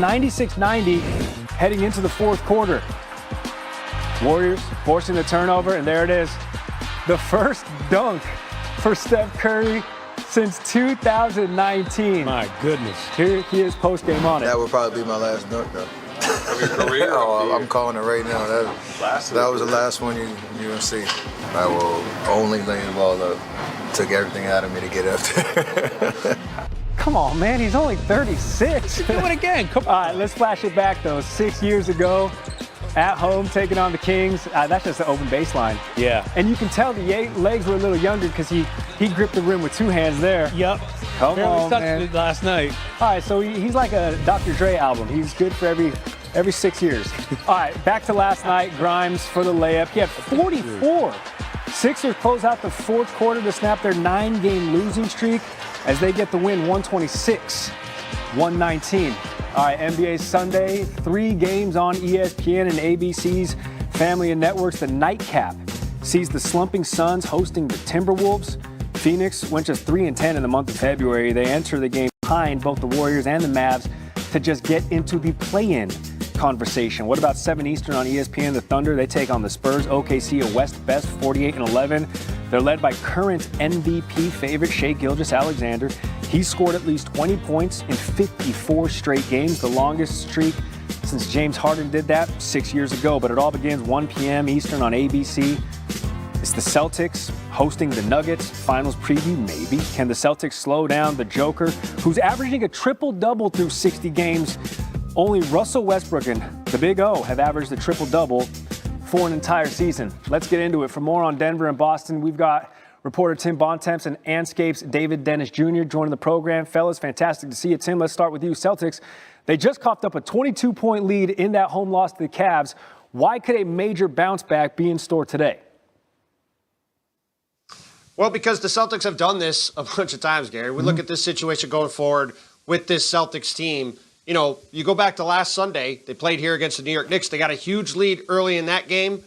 96-90 heading into the fourth quarter. Warriors forcing the turnover, and there it is. The first dunk for Steph Curry since 2019. My goodness. Here he is post-game on it. That would probably be my last dunk, though. Of your career? Oh, I'm calling it right now. That was the last one you're going to see. I will only lay the ball up. Took everything out of me to get up there. Come on, man. He's only 36. Do it again. Come on. All right, let's flash it back, though. 6 years ago, at home, taking on the Kings. That's just the open baseline. Yeah. And you can tell the legs were a little younger because he gripped the rim with two hands there. Yep. Come on, man. It last night. All right, so he's like a Dr. Dre album. He's good for every 6 years. All right, back to last night. Grimes for the layup. He had 44. Sixers close out the fourth quarter to snap their 9-game losing streak as they get the win 126-119. All right, NBA Sunday, 3 games on ESPN and ABC's family of networks. The nightcap sees the slumping Suns hosting the Timberwolves. Phoenix went just 3-10 in the month of February. They enter the game behind both the Warriors and the Mavs to just get into the play-in conversation. What about 7 Eastern on ESPN? The Thunder, they take on the Spurs. OKC, a West best, 48-11. They're led by current MVP favorite Shai Gilgeous-Alexander. He scored at least 20 points in 54 straight games, the longest streak since James Harden did that 6 years ago. But it all begins 1 p.m. Eastern on ABC. It's the Celtics hosting the Nuggets. Finals preview, maybe. Can the Celtics slow down the Joker, who's averaging a triple-double through 60 games? Only Russell Westbrook and the Big O have averaged a triple-double for an entire season. Let's get into it. For more on Denver and Boston, we've got reporter Tim Bontemps and Anscape's David Dennis Jr. joining the program. Fellas, fantastic to see you. Tim, let's start with you. Celtics, they just coughed up a 22-point lead in that home loss to the Cavs. Why could a major bounce back be in store today? Well, because the Celtics have done this a bunch of times, Gary. We look at this situation going forward with this Celtics team. You know, you go back to last Sunday, they played here against the New York Knicks. They got a huge lead early in that game,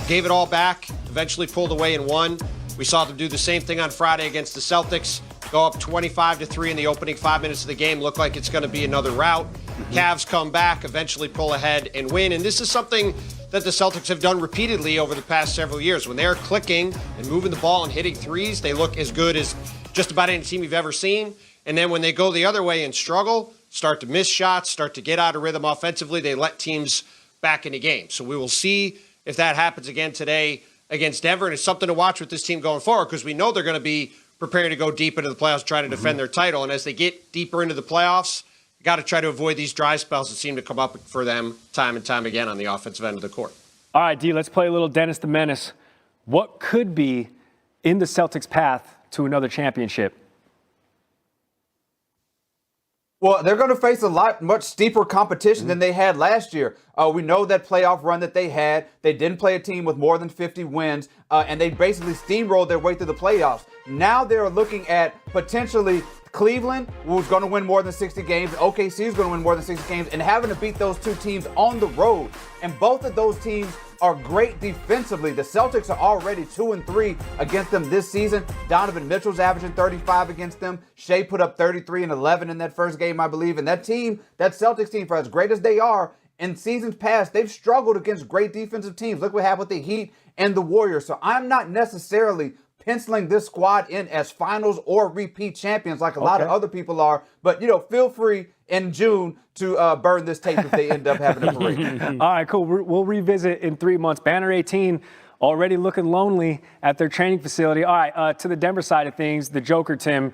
gave it all back, eventually pulled away and won. We saw them do the same thing on Friday against the Celtics, go up 25-3 in the opening 5 minutes of the game, look like it's going to be another rout. Cavs come back, eventually pull ahead and win. And this is something that the Celtics have done repeatedly over the past several years. When they're clicking and moving the ball and hitting threes, they look as good as just about any team you've ever seen. And then when they go the other way and struggle, start to miss shots, start to get out of rhythm offensively, they let teams back in the game. So we will see if that happens again today against Denver. And it's something to watch with this team going forward because we know they're going to be preparing to go deep into the playoffs, trying to defend their title. And as they get deeper into the playoffs, you got to try to avoid these dry spells that seem to come up for them time and time again on the offensive end of the court. All right, D, let's play a little Dennis the Menace. What could be in the Celtics' path to another championship? Well, they're going to face much steeper competition than they had last year. We know that playoff run that they had. They didn't play a team with more than 50 wins, and they basically steamrolled their way through the playoffs. Now they're looking at potentially Cleveland, who's going to win more than 60 games. OKC is going to win more than 60 games, and having to beat those two teams on the road. And both of those teams are great defensively. The Celtics are already 2-3 against them this season. Donovan Mitchell's averaging 35 against them. Shai put up 33 and 11 in that first game, I believe. And that team, that Celtics team, for as great as they are, in seasons past, they've struggled against great defensive teams. Look what happened with the Heat and the Warriors. So I'm not necessarily penciling this squad in as finals or repeat champions like a lot of other people are. But, feel free in June to burn this tape if they end up having a parade. All right, cool. We'll revisit in 3 months. Banner 18 already looking lonely at their training facility. All right, to the Denver side of things, the Joker, Tim,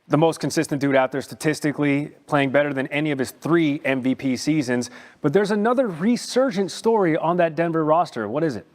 the most consistent dude out there statistically, playing better than any of his 3 MVP seasons. But there's another resurgent story on that Denver roster. What is it?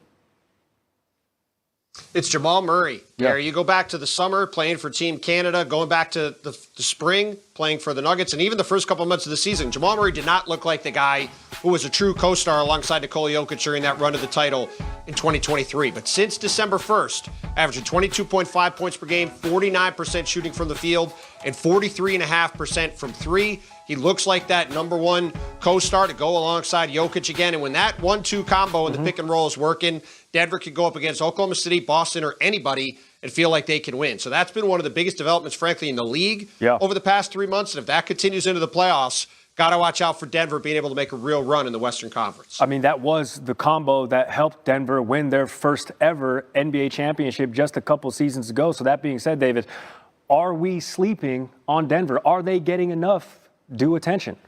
It's Jamal Murray. Yeah. You go back to the summer playing for Team Canada, going back to the spring playing for the Nuggets, and even the first couple of months of the season, Jamal Murray did not look like the guy who was a true co-star alongside Nikola Jokic during that run to the title in 2023. But since December 1st, averaging 22.5 points per game, 49% shooting from the field, and 43.5% from three, he looks like that number one co-star to go alongside Jokic again. And when that 1-2 combo in the pick and roll is working, Denver can go up against Oklahoma City, Boston, or anybody and feel like they can win. So that's been one of the biggest developments, frankly, in the league over the past 3 months. And if that continues into the playoffs, got to watch out for Denver being able to make a real run in the Western Conference. I mean, that was the combo that helped Denver win their first ever NBA championship just a couple seasons ago. So that being said, David, are we sleeping on Denver? Are they getting enough due attention?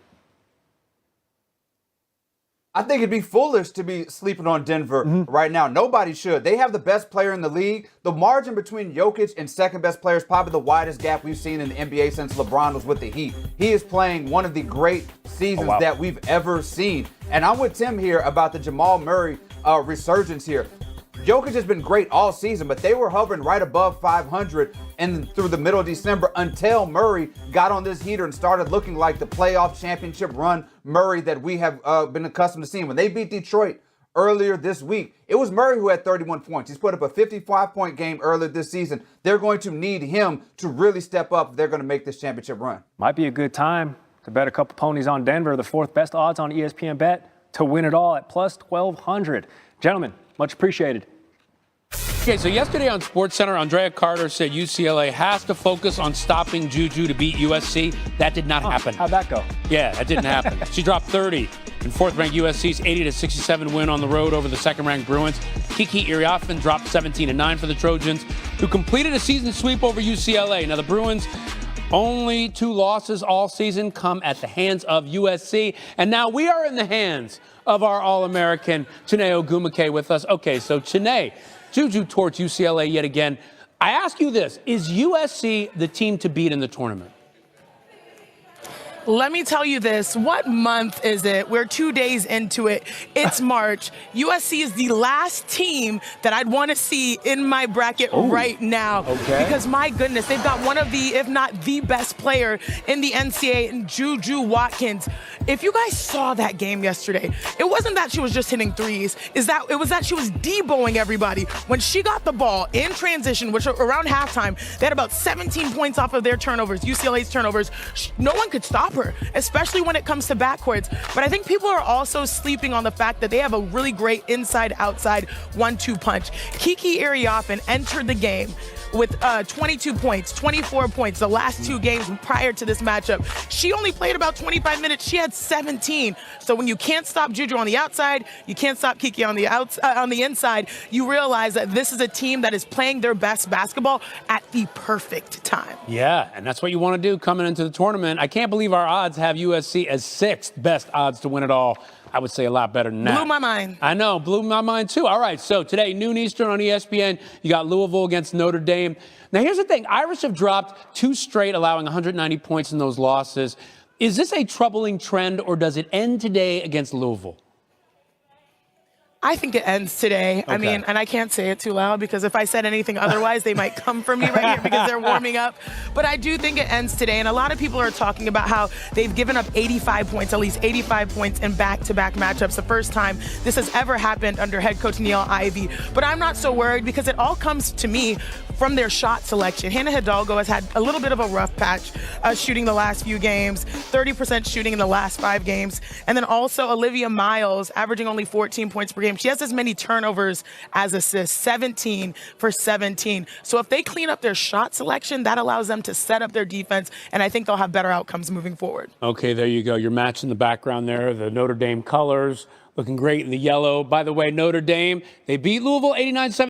I think it'd be foolish to be sleeping on Denver right now. Nobody should. They have the best player in the league. The margin between Jokic and second best player is probably the widest gap we've seen in the NBA since LeBron was with the Heat. He is playing one of the great seasons that we've ever seen. And I'm with Tim here about the Jamal Murray resurgence here. Jokic has been great all season, but they were hovering right above 500 and through the middle of December until Murray got on this heater and started looking like the playoff championship run Murray that we have been accustomed to seeing. When they beat Detroit earlier this week, it was Murray who had 31 points. He's put up a 55-point game earlier this season. They're going to need him to really step up if they're going to make this championship run. Might be a good time to bet a couple ponies on Denver, the fourth best odds on ESPN Bet to win it all at plus 1,200. Gentlemen, much appreciated. Okay, so yesterday on SportsCenter, Andrea Carter said UCLA has to focus on stopping Juju to beat USC. That did not happen. How'd that go? Yeah, that didn't happen. She dropped 30 in fourth-ranked USC's 80-67 win on the road over the second-ranked Bruins. Kiki Iriafen dropped 17-9 for the Trojans, who completed a season sweep over UCLA. Now, the Bruins' only 2 losses all season come at the hands of USC, and now we are in the hands of our All-American Chiney Ogwumike with us. Okay, so Chiney, Juju torched UCLA yet again. I ask you this, is USC the team to beat in the tournament? Let me tell you this. What month is it? We're 2 days into it. It's March. USC is the last team that I'd want to see in my bracket right now. Okay. Because, my goodness, they've got one of the, if not the best player in the NCAA, in Juju Watkins. If you guys saw that game yesterday, it wasn't that she was just hitting threes. It was that she was deboing everybody. When she got the ball in transition, which around halftime, they had about 17 points off of their turnovers, UCLA's turnovers. No one could stop her, especially when it comes to backcourts. But I think people are also sleeping on the fact that they have a really great inside-outside 1-2 punch. Kiki Iriafen entered the game with 22 points, 24 points the last 2 games prior to this matchup. She only played about 25 minutes. She had 17. So when you can't stop Juju on the outside, you can't stop Kiki on the inside, you realize that this is a team that is playing their best basketball at the perfect time. Yeah, and that's what you want to do coming into the tournament. I can't believe our odds have USC as 6th best odds to win it all. I would say a lot better than that. Blew my mind. I know, blew my mind too. All right, so today, noon Eastern on ESPN, you got Louisville against Notre Dame. Now, here's the thing. Irish have dropped 2 straight, allowing 190 points in those losses. Is this a troubling trend, or does it end today against Louisville? I think it ends today. Okay. I mean, and I can't say it too loud because if I said anything otherwise, they might come for me right here because they're warming up. But I do think it ends today. And a lot of people are talking about how they've given up 85 points, at least 85 points in back-to-back matchups. The first time this has ever happened under head coach Neil Ivey. But I'm not so worried because it all comes to me from their shot selection. Hannah Hidalgo has had a little bit of a rough patch shooting the last few games, 30% shooting in the last 5 games. And then also Olivia Miles averaging only 14 points per game. She has as many turnovers as assists, 17 for 17. So if they clean up their shot selection, that allows them to set up their defense, and I think they'll have better outcomes moving forward. Okay, there you go. Your match in the background there, the Notre Dame colors, looking great in the yellow. By the way, Notre Dame, they beat Louisville 89-70.